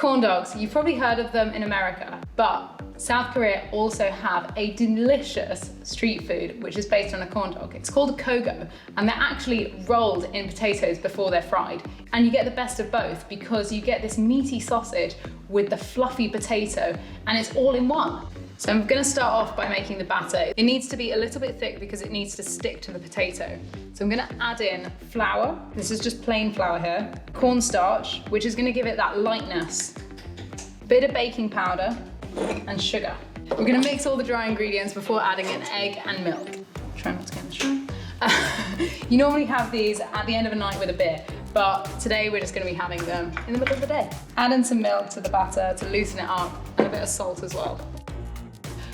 Corn dogs, you've probably heard of them in America, but South Korea also have a delicious street food which is based on a corn dog. It's called a kogo, and they're actually rolled in potatoes before they're fried. And you get the best of both because you get this meaty sausage with the fluffy potato, and it's all in one. So I'm gonna start off by making the batter. It needs to be a little bit thick because it needs to stick to the potato. So I'm gonna add in flour. This is just plain flour here. Cornstarch, which is gonna give it that lightness. Bit of baking powder and sugar. We're gonna mix all the dry ingredients before adding in egg and milk. Try not to get in the show. You normally have these at the end of a night with a beer, but today we're just gonna be having them in the middle of the day. Add in some milk to the batter to loosen it up, and a bit of salt as well.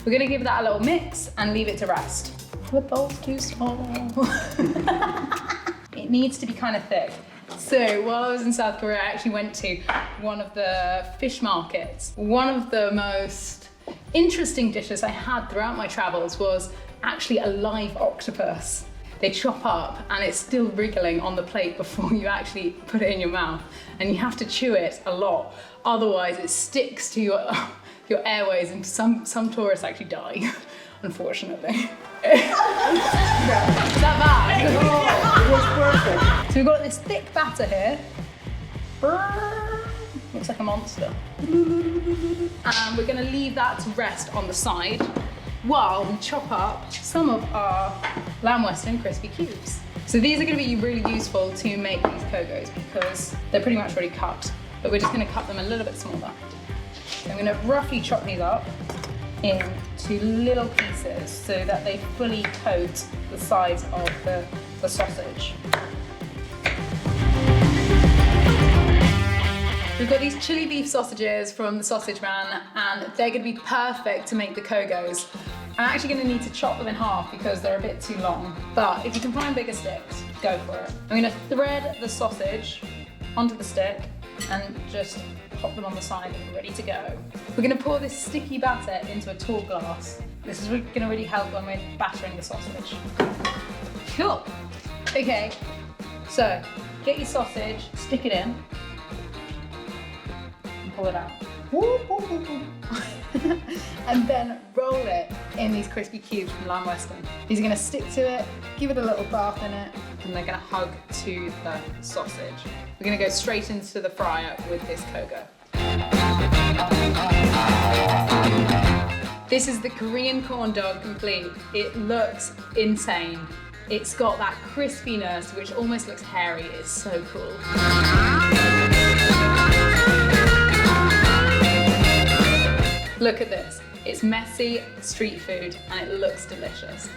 We're gonna give that a little mix and leave it to rest. The bowl's too small. It needs to be kind of thick. So while I was in South Korea, I actually went to one of the fish markets. One of the most interesting dishes I had throughout my travels was actually a live octopus. They chop up and it's still wriggling on the plate before you actually put it in your mouth. And you have to chew it a lot. Otherwise it sticks to your airways, and some tourists actually die, unfortunately. Is that bad? Oh, it was perfect. So we've got this thick batter here. Looks like a monster. And we're gonna leave that to rest on the side while we chop up some of our lamb western crispy cubes. So these are gonna be really useful to make these kogos because they're pretty much already cut, but we're just gonna cut them a little bit smaller. I'm going to roughly chop these up into little pieces so that they fully coat the sides of the sausage. We've got these chili beef sausages from the Sausage Man, and they're going to be perfect to make the kogos. I'm actually going to need to chop them in half because they're a bit too long, but if you can find bigger sticks, go for it. I'm going to thread the sausage onto the stick and just pop them on the side and ready to go. We're gonna pour this sticky batter into a tall glass. This is gonna really help when we're battering the sausage. Cool. Okay, so get your sausage, stick it in, and pull it out. And then roll it in these crispy cubes from lamb western. These are gonna stick to it, give it a little bath in it, and they're gonna hug to the sausage. We're gonna go straight into the fryer with this kogo. This is the Korean corn dog complete. It looks insane. It's got that crispiness which almost looks hairy. It's so cool. Look at this. It's messy street food and it looks delicious.